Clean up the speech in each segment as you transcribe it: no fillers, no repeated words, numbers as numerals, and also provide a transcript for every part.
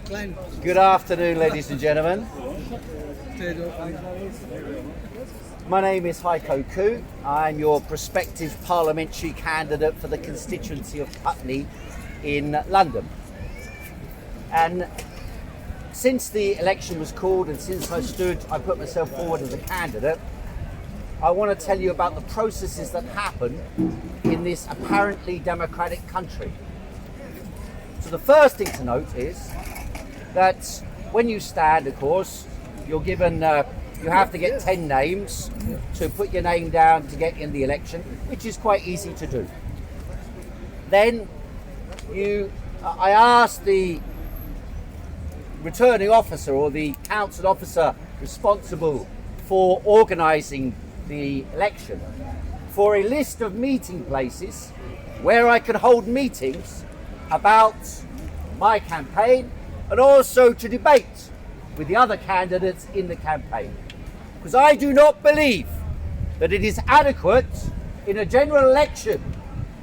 Good afternoon, ladies and gentlemen. My name is Heiko Khoo. I'm your prospective parliamentary candidate for the constituency of Putney in London. And since the election was called and since I put myself forward as a candidate, I want to tell you about the processes that happen in this apparently democratic country. So the first thing to note is that when you stand, of course, you're given, you have to get 10 names to put your name down to get in the election, which is quite easy to do. Then I asked the returning officer or the council officer responsible for organising the election for a list of meeting places where I could hold meetings about my campaign and also to debate with the other candidates in the campaign. Because I do not believe that it is adequate in a general election,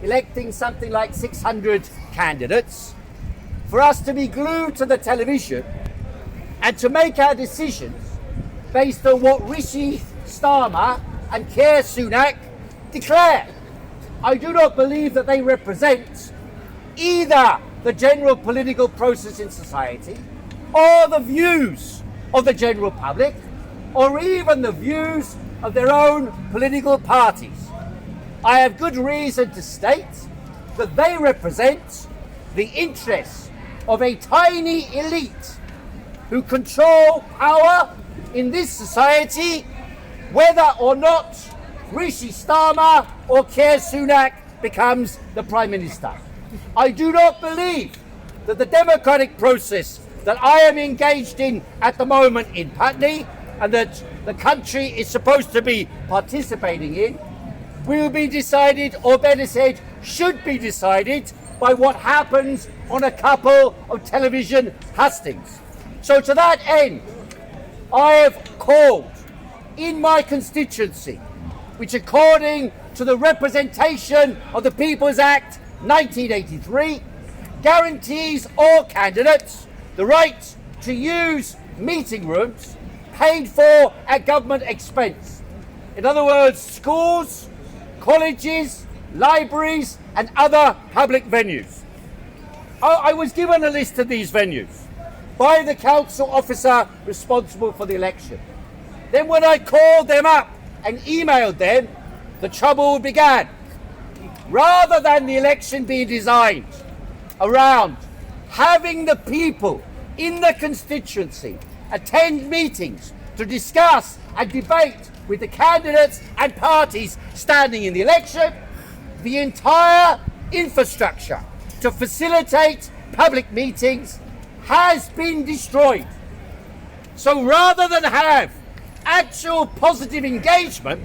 electing something like 600 candidates, for us to be glued to the television and to make our decisions based on what Rishi Starmer and Keir Sunak declare. I do not believe that they represent either the general political process in society or the views of the general public or even the views of their own political parties. I have good reason to state that they represent the interests of a tiny elite who control power in this society, whether or not Rishi Starmer or Keir Sunak becomes the Prime Minister. I do not believe that the democratic process that I am engaged in at the moment in Putney and that the country is supposed to be participating in will be decided, or better said, should be decided by what happens on a couple of television hustings. So to that end, I have called in my constituency, which according to the Representation of the People's Act 1983 guarantees all candidates the right to use meeting rooms paid for at government expense. In other words, schools, colleges, libraries and other public venues. I was given a list of these venues by the council officer responsible for the election. Then when I called them up and emailed them, the trouble began. Rather than the election being designed around having the people in the constituency attend meetings to discuss and debate with the candidates and parties standing in the election, the entire infrastructure to facilitate public meetings has been destroyed. So rather than have actual positive engagement,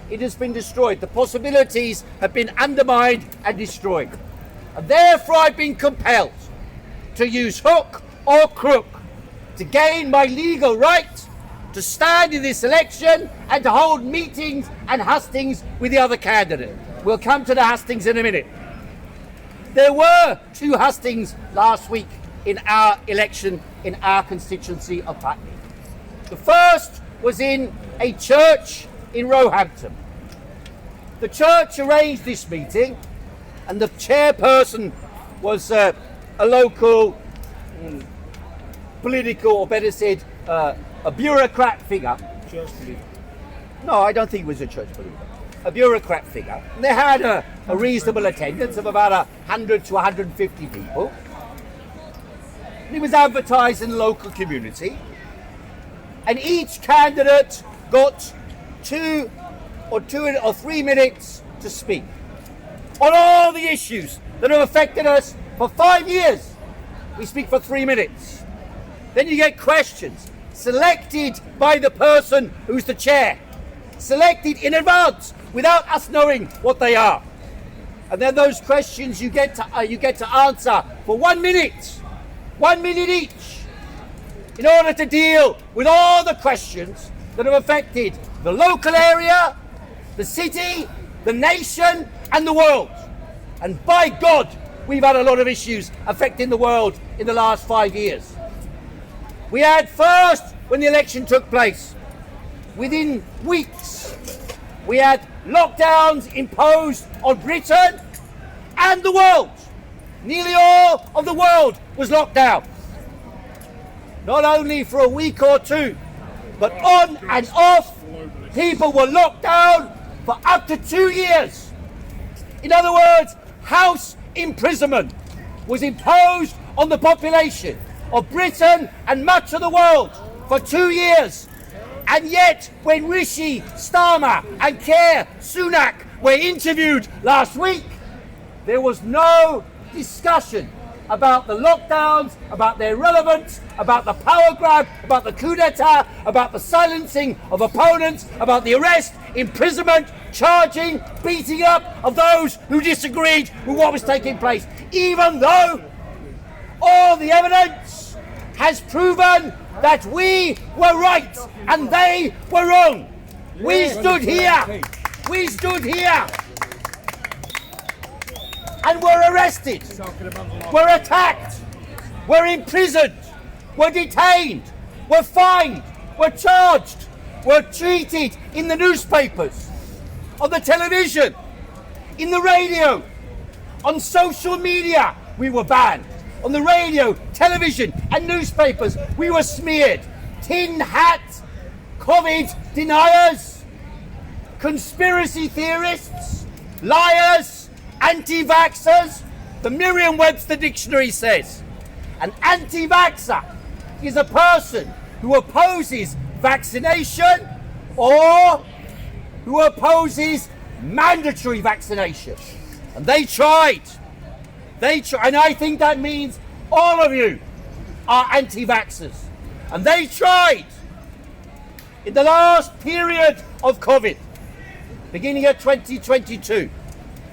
it has been destroyed. The possibilities have been undermined and destroyed. And therefore I've been compelled to use hook or crook to gain my legal right to stand in this election and to hold meetings and hustings with the other candidate. We'll come to the hustings in a minute. There were 2 hustings last week in our election in our constituency of Putney. The first was in a church in Roehampton. The church arranged this meeting and the chairperson was a local political, or better said, a bureaucrat figure. Church believer. No, I don't think it was a church believer. A bureaucrat figure. And they had a reasonable attendance of about 100 to 150 people. And it was advertised in the local community. And each candidate got 2 or 3 minutes to speak on all the issues that have affected us for 5 years. We speak for 3 minutes. Then you get questions selected by the person who's the chair, selected in advance without us knowing what they are. And then those questions you get to answer for 1 minute, 1 minute each, in order to deal with all the questions that have affected the local area, the city, the nation and the world. And by God, we've had a lot of issues affecting the world in the last 5 years. We had first, when the election took place, within weeks, we had lockdowns imposed on Britain and the world. Nearly all of the world was locked down. Not only for a week or two, but on and off, people were locked down for up to 2 years. In other words, house imprisonment was imposed on the population of Britain and much of the world for 2 years. And yet, when Rishi Starmer and Keir Sunak were interviewed last week, there was no discussion about the lockdowns, about their relevance, about the power grab, about the coup d'etat, about the silencing of opponents, about the arrest, imprisonment, charging, beating up of those who disagreed with what was taking place, even though all the evidence has proven that we were right and they were wrong. We stood here and were arrested, were attacked, were imprisoned, were detained, were fined, were charged, were treated in the newspapers, on the television, in the radio, on social media. We were banned. On the radio, television and newspapers, we were smeared. Tin hat, COVID deniers, conspiracy theorists, liars, anti-vaxxers. The Merriam-Webster dictionary says an anti-vaxxer is a person who opposes vaccination or who opposes mandatory vaccination. And they tried. And I think that means all of you are anti-vaxxers. And they tried in the last period of COVID, beginning of 2022,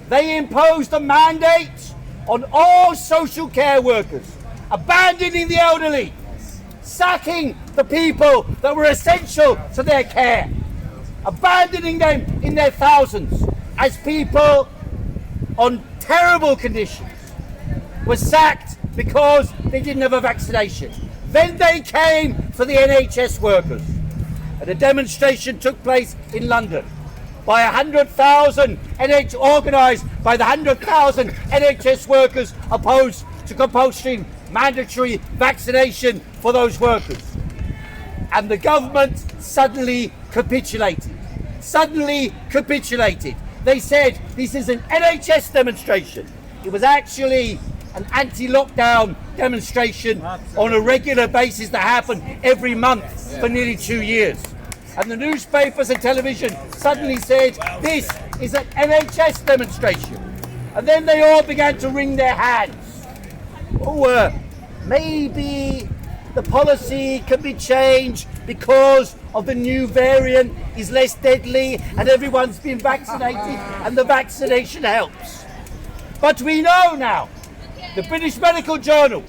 they imposed a mandate on all social care workers, abandoning the elderly, sacking the people that were essential to their care, abandoning them in their thousands as people on terrible conditions were sacked because they didn't have a vaccination. Then they came for the NHS workers. And a demonstration took place in London by 100,000 organised by the 100,000 NHS workers opposed to compulsory mandatory vaccination for those workers. And the government suddenly capitulated. They said this is an NHS demonstration. It was actually an anti-lockdown demonstration on a regular basis that happened every month for nearly 2 years. And the newspapers and television suddenly said this is an NHS demonstration. And then they all began to wring their hands. Maybe the policy can be changed because of the new variant is less deadly and everyone's been vaccinated and the vaccination helps. But we know now, the British Medical Journal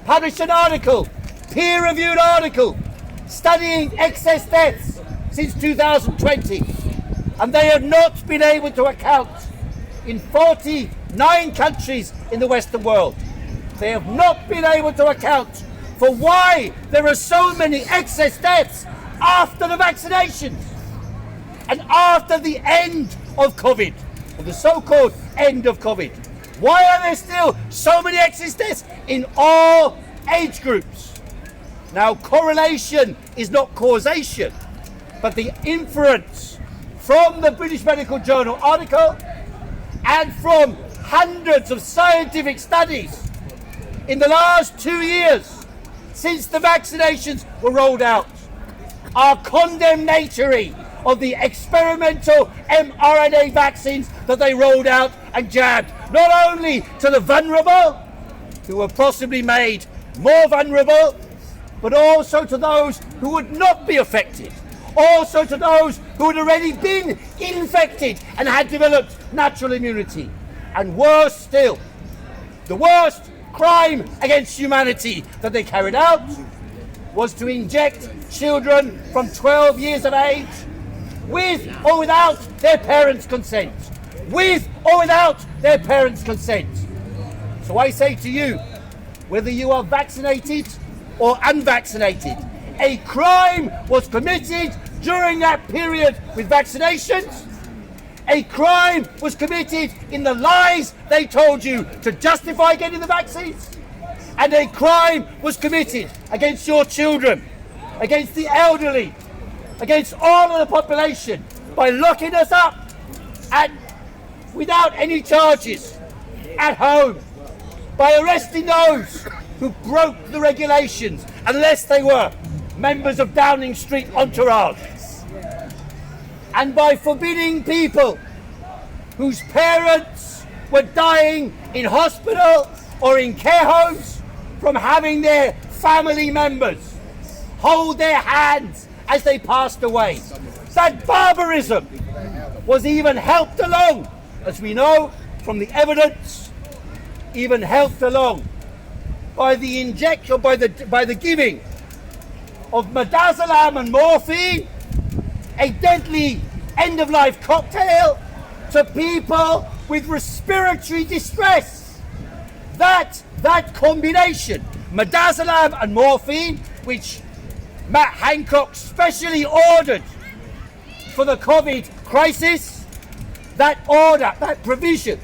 published an article, peer-reviewed article, studying excess deaths since 2020, and they have not been able to account in 49 countries in the Western world. They have not been able to account for why there are so many excess deaths after the vaccinations and after the end of COVID, or the so-called end of COVID. Why are there still so many excess deaths in all age groups? Now, correlation is not causation, but the inference from the British Medical Journal article and from hundreds of scientific studies in the last 2 years since the vaccinations were rolled out are condemnatory of the experimental mRNA vaccines that they rolled out and jabbed, not only to the vulnerable, who were possibly made more vulnerable, but also to those who would not be affected, also to those who had already been infected and had developed natural immunity. And worse still, the worst crime against humanity that they carried out was to inject children from 12 years of age with or without their parents' consent. With or without their parents' consent. So I say to you, whether you are vaccinated or unvaccinated. A crime was committed during that period with vaccinations. A crime was committed in the lies they told you to justify getting the vaccines. And a crime was committed against your children, against the elderly, against all of the population by locking us up and without any charges at home, by arresting those who broke the regulations unless they were members of Downing Street entourage, and by forbidding people whose parents were dying in hospital or in care homes from having their family members hold their hands as they passed away. That barbarism was even helped along, as we know from the evidence, even helped along by the injection, by the giving of midazolam and morphine, a deadly end-of-life cocktail to people with respiratory distress. That combination, midazolam and morphine, which Matt Hancock specially ordered for the COVID crisis, that order, that provision,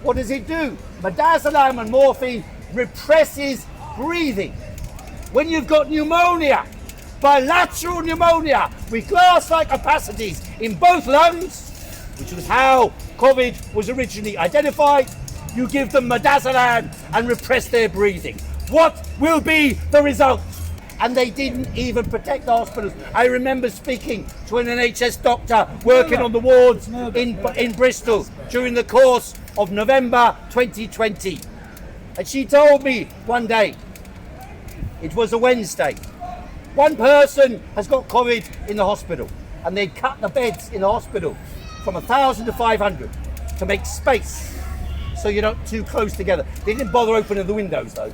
what does it do? Midazolam and morphine represses breathing. When you've got pneumonia, bilateral pneumonia with glass-like opacities in both lungs, which was how COVID was originally identified, you give them midazolam and repress their breathing. What will be the result? And they didn't even protect the hospitals. I remember speaking to an NHS doctor working on the wards in Bristol during the course of November 2020. And she told me one day, it was a Wednesday, one person has got COVID in the hospital, and they'd cut the beds in the hospital from 1,000 to 500 to make space so you're not too close together. They didn't bother opening the windows though,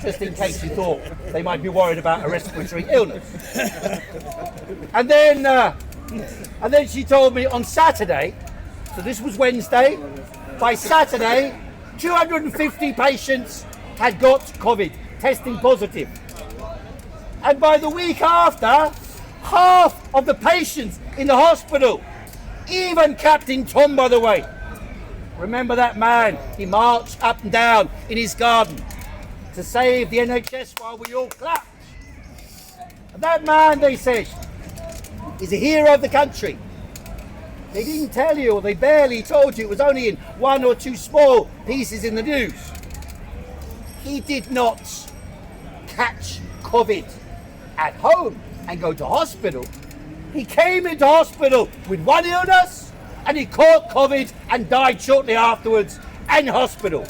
just in case you thought they might be worried about a respiratory illness. And then she told me on Saturday, so this was Wednesday, by Saturday, 250 patients had got COVID, testing positive. And by the week after, half of the patients in the hospital, even Captain Tom, by the way, remember that man? He marched up and down in his garden to save the NHS while we all clapped. And that man, they said, is a hero of the country. They didn't tell you, or they barely told you, it was only in one or two small pieces in the news. He did not catch COVID at home and go to hospital. He came into hospital with one illness and he caught COVID and died shortly afterwards in hospital.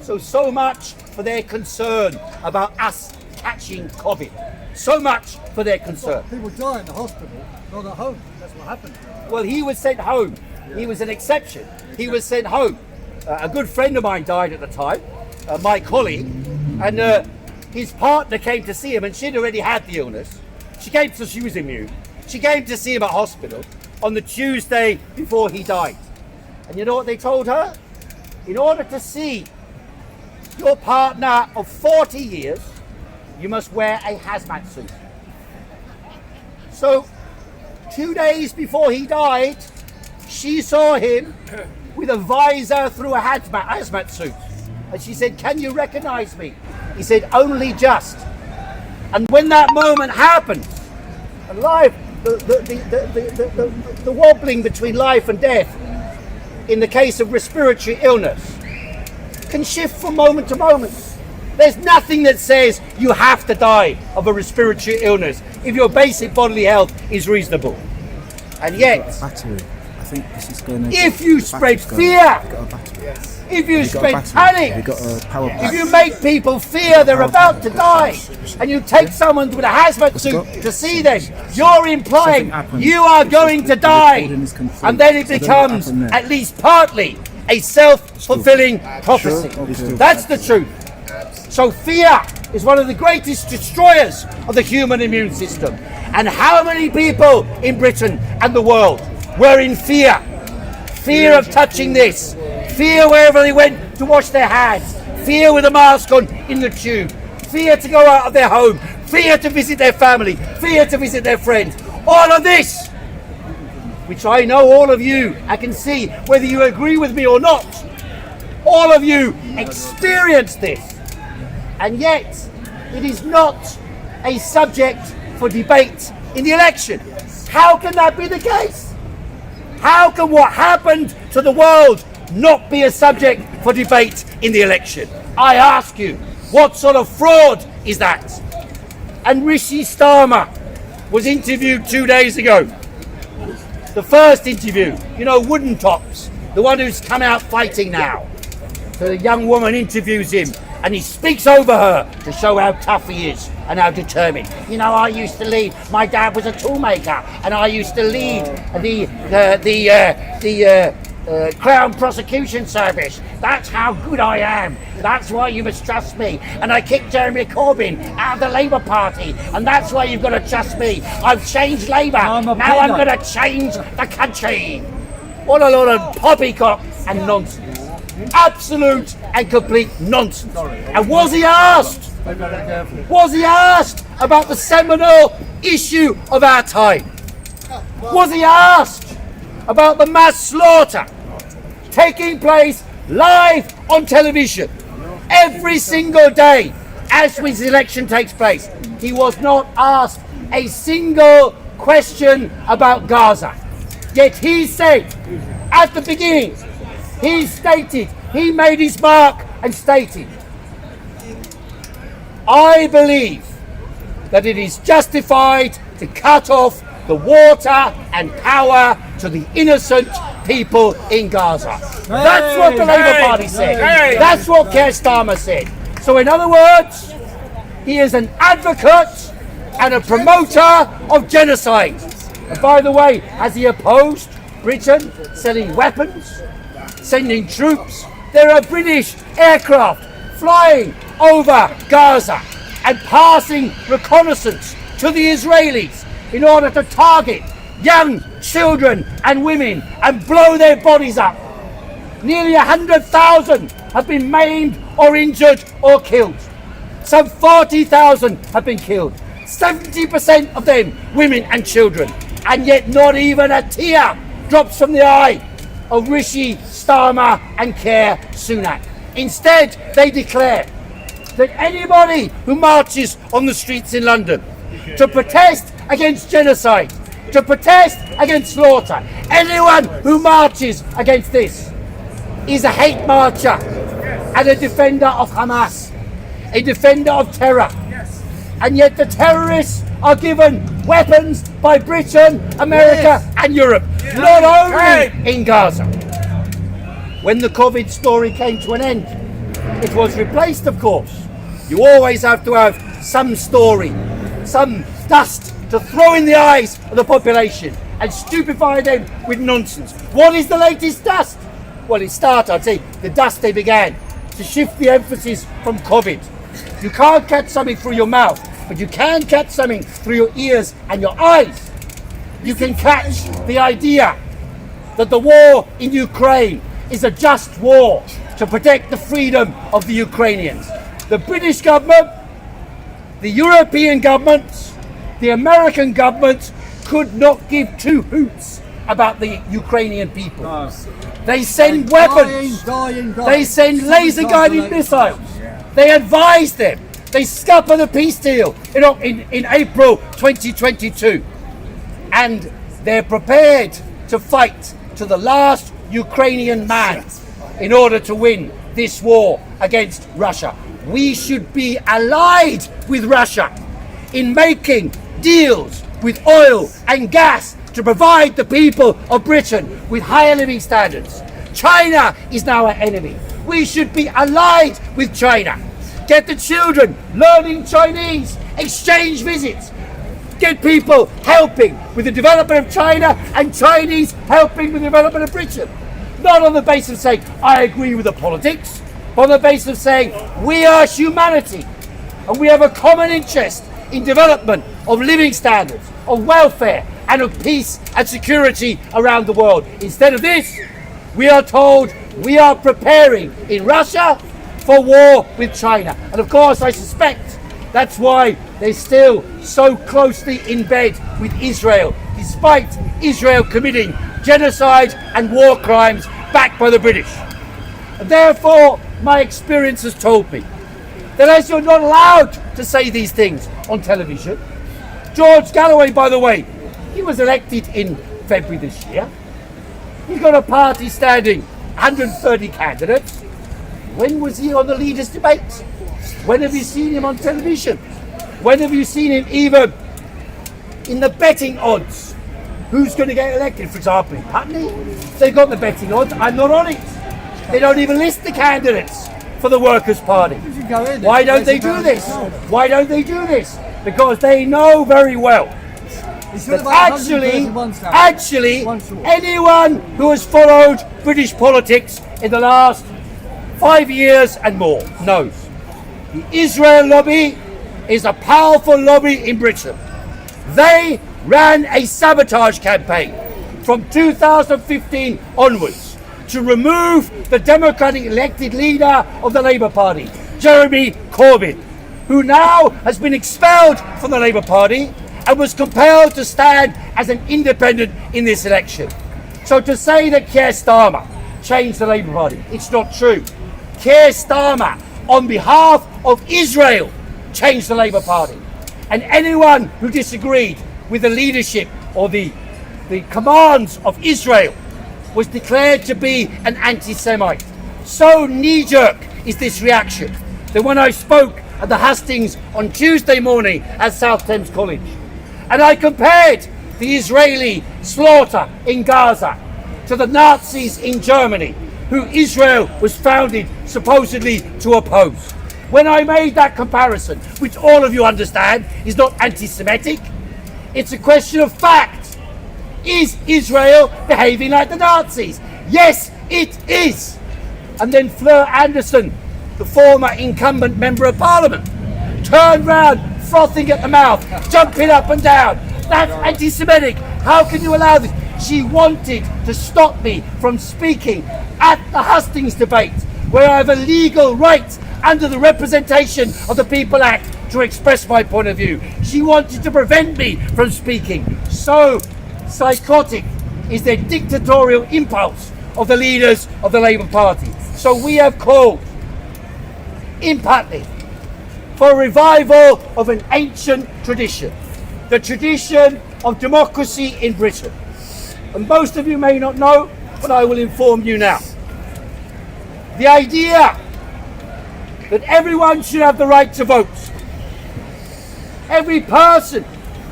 So much for their concern about us catching COVID. So much for their concern. People die in the hospital, not at home. That's what happened. Well, he was sent home. He was an exception. He was sent home. A good friend of mine died at the time, my colleague, and his partner came to see him, and she'd already had the illness. She was immune. She came to see him at hospital on the Tuesday before he died. And you know what they told her? In order to see your partner of 40 years, you must wear a hazmat suit. So 2 days before he died, she saw him with a visor through a hazmat suit. And she said, "Can you recognize me?" He said, "Only just." And when that moment happens, and life, the wobbling between life and death, in the case of respiratory illness, can shift from moment to moment. There's nothing that says you have to die of a respiratory illness if your basic bodily health is reasonable. And yet, battery. I think this is going to. If you spread fear, if you spread panic, if you make people fear they're about to die, and you take someone with a hazmat suit to see them, you're implying you are going to die. And then it becomes, at least partly, a self-fulfilling prophecy. That's the truth. So fear is one of the greatest destroyers of the human immune system. And how many people in Britain and the world were in fear? Fear of touching this. Fear wherever they went to wash their hands. fear with a mask on in the tube, fear to go out of their home, fear to visit their family, fear to visit their friends. All of this, which I know all of you, I can see whether you agree with me or not, all of you experience this. And yet, it is not a subject for debate in the election. How can that be the case? How can what happened to the world not be a subject for debate in the election? I ask you, what sort of fraud is that? And Rishi Starmer was interviewed 2 days ago. The first interview, you know, Wooden Tops, the one who's come out fighting now. So the young woman interviews him and he speaks over her to show how tough he is and how determined. You know, I used to lead, my dad was a toolmaker, and I used to lead the Crown Prosecution Service. That's how good I am. That's why you must trust me. And I kicked Jeremy Corbyn out of the Labour Party, and that's why you've got to trust me. I've changed Labour. Now I'm going to change the country. What a lot of poppycock and nonsense. Absolute and complete nonsense. And was he asked? Was he asked about the seminal issue of our time? Was he asked about the mass slaughter taking place live on television every single day as this election takes place? He was not asked a single question about Gaza. Yet he said at the beginning, he stated, he made his mark and stated, I believe that it is justified to cut off the water and power to the innocent people in Gaza. That's what the Labour Party said. That's what Keir Starmer said. So in other words, he is an advocate and a promoter of genocide. And by the way, has he opposed Britain selling weapons, sending troops? There are British aircraft flying over Gaza and passing reconnaissance to the Israelis in order to target young children and women and blow their bodies up. Nearly 100,000 have been maimed or injured or killed. Some 40,000 have been killed. 70% of them women and children. And yet not even a tear drops from the eye of Rishi Starmer and Keir Sunak. Instead, they declare that anybody who marches on the streets in London to protest against genocide, to protest against slaughter, anyone who marches against this is a hate marcher and a defender of Hamas, a defender of terror. And yet the terrorists are given weapons by Britain, America and Europe, not only in Gaza. When the COVID story came to an end, it was replaced, of course. You always have to have some story, some dust to throw in the eyes of the population and stupefy them with nonsense. What is the latest dust? Well, it started, I'd say, the dust they began to shift the emphasis from COVID. You can't catch something through your mouth, but you can catch something through your ears and your eyes. You can catch the idea that the war in Ukraine is a just war to protect the freedom of the Ukrainians. The British government, the European governments, the American government could not give two hoots about the Ukrainian people. No. They send weapons, they send laser-guided missiles, they advise them, they scupper the peace deal in April 2022, and they're prepared to fight to the last Ukrainian man in order to win this war against Russia. We should be allied with Russia in making deals with oil and gas to provide the people of Britain with higher living standards. China is now our enemy. We should be allied with China. Get the children learning Chinese, exchange visits. Get people helping with the development of China and Chinese helping with the development of Britain. Not on the basis of saying, I agree with the politics, but on the basis of saying, we are humanity and we have a common interest in development of living standards, of welfare and of peace and security around the world. Instead of this, we are told we are preparing in Russia for war with China. And of course, I suspect that's why they're still so closely in bed with Israel, despite Israel committing genocide and war crimes backed by the British. And therefore, my experience has told me that as you're not allowed to say these things on television, George Galloway, by the way, he was elected in February this year. He's got a party standing 130 candidates. When was he on the leaders' debates? When have you seen him on television? When have you seen him even in the betting odds? Who's going to get elected? For example, in Putney, they've got the betting odds. I'm not on it. They don't even list the candidates for the Workers' Party. Why don't they do this? Why don't they do this? Because they know very well that actually anyone who has followed British politics in the last 5 years and more knows the Israel lobby is a powerful lobby in Britain. They ran a sabotage campaign from 2015 onwards to remove the Democratic elected leader of the Labour Party, Jeremy Corbyn, who now has been expelled from the Labour Party and was compelled to stand as an independent in this election. So to say that Keir Starmer changed the Labour Party, it's not true. Keir Starmer, on behalf of Israel, changed the Labour Party. And anyone who disagreed with the leadership or the commands of Israel was declared to be an anti-Semite. So knee-jerk is this reaction that when I spoke at the hustings on Tuesday morning at South Thames College, and I compared the Israeli slaughter in Gaza to the Nazis in Germany, who Israel was founded supposedly to oppose. When I made that comparison, which all of you understand is not anti-Semitic, it's a question of fact. Is Israel behaving like the Nazis? Yes, it is. And then Fleur Anderson, the former incumbent member of Parliament, turned round, frothing at the mouth, jumping up and down. That's anti-Semitic. How can you allow this? She wanted to stop me from speaking at the hustings debate, where I have a legal right under the Representation of the People Act to express my point of view. She wanted to prevent me from speaking. So psychotic is the dictatorial impulse of the leaders of the Labour Party. So we have called in Putney for a revival of an ancient tradition, the tradition of democracy in Britain. And most of you may not know, but I will inform you now. The idea that everyone should have the right to vote. Every person,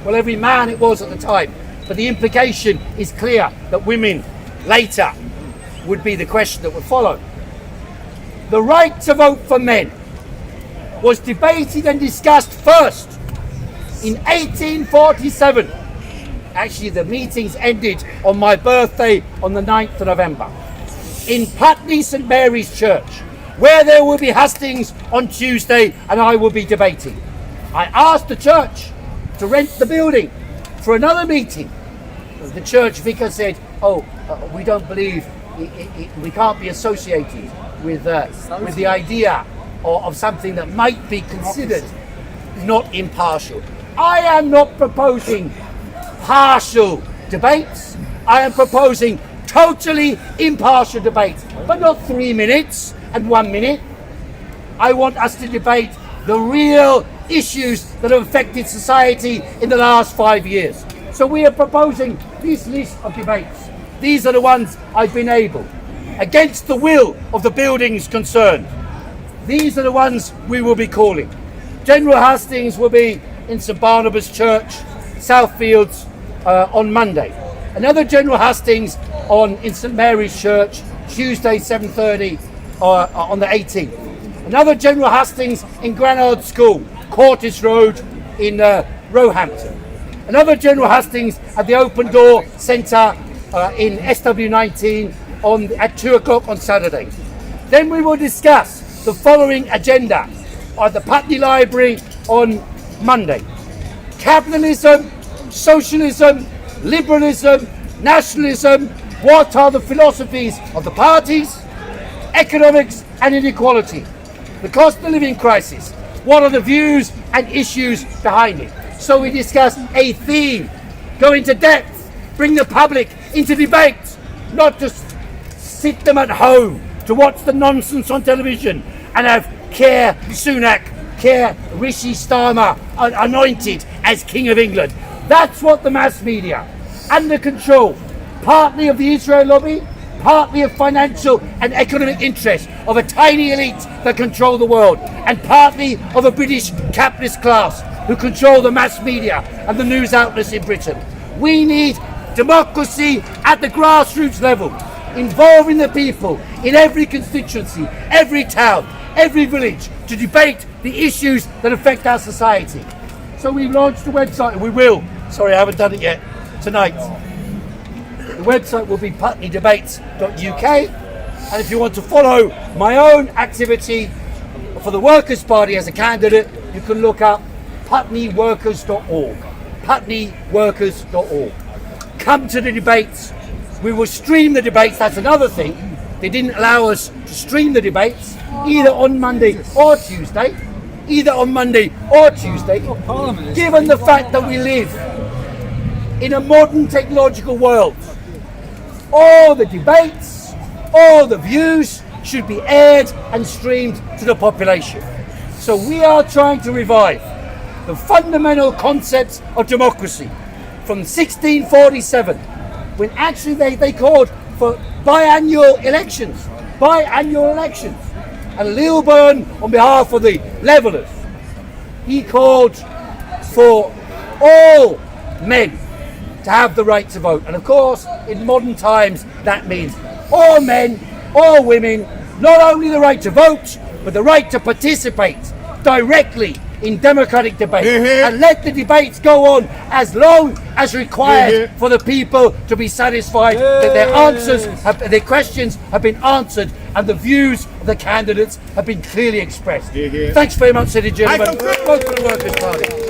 well, every man it was at the time, but the implication is clear that women later would be the question that would follow. The right to vote for men was debated and discussed first in 1847. Actually, the meetings ended on my birthday on the 9th of November in Putney St Mary's Church, where there will be hustings on Tuesday and I will be debating. I asked the church to rent the building for another meeting. The church vicar said, we don't believe we can't be associated with the idea of something that might be considered not impartial. I am not proposing partial debates. I am proposing totally impartial debates, but not 3 minutes and 1 minute. I want us to debate the real issues that have affected society in the last 5 years. So we are proposing this list of debates. These are the ones I've been able, against the will of the buildings concerned. These are the ones we will be calling. General hustings will be in St Barnabas Church, Southfields, on Monday. Another general hustings in St Mary's Church, Tuesday 7:30 on the 18th. Another general hustings in Granard School, Cortis Road in Roehampton. Another general hustings at the Open Door Centre in SW19 at 2 o'clock on Saturday. Then we will discuss the following agenda at the Putney Library on Monday. Capitalism, socialism, liberalism, nationalism, what are the philosophies of the parties, economics and inequality. the cost of living crisis. What are the views and issues behind it? So we discuss a theme, go into depth, bring the public into debate, not just sit them at home to watch the nonsense on television and have Keir Sunak, Keir Rishi Starmer anointed as King of England. That's what the mass media, under control, partly of the Israel lobby, partly of financial and economic interests of a tiny elite that control the world, and partly of a British capitalist class who control the mass media and the news outlets in Britain. We need democracy at the grassroots level, involving the people in every constituency, every town, every village, to debate the issues that affect our society. So we've launched a website, and we will, sorry I haven't done it yet, tonight. The website will be putneydebates.uk, and if you want to follow my own activity for the Workers' Party as a candidate, you can look up putneyworkers.org. putneyworkers.org. Come to the debates. We will stream the debates. That's another thing. They didn't allow us to stream the debates either on Monday or Tuesday. Given the fact that we live in a modern technological world, all the debates, all the views should be aired and streamed to the population. So we are trying to revive the fundamental concepts of democracy from 1647, when actually they called for biannual elections. And Lilburn, on behalf of the Levellers, he called for all men to have the right to vote. And of course, in modern times, that means all men, all women, not only the right to vote, but the right to participate directly in democratic debate, and let the debates go on as long as required for the people to be satisfied that their questions have been answered and the views of the candidates have been clearly expressed. Thanks very much, ladies and gentlemen. Vote for the Workers' Party.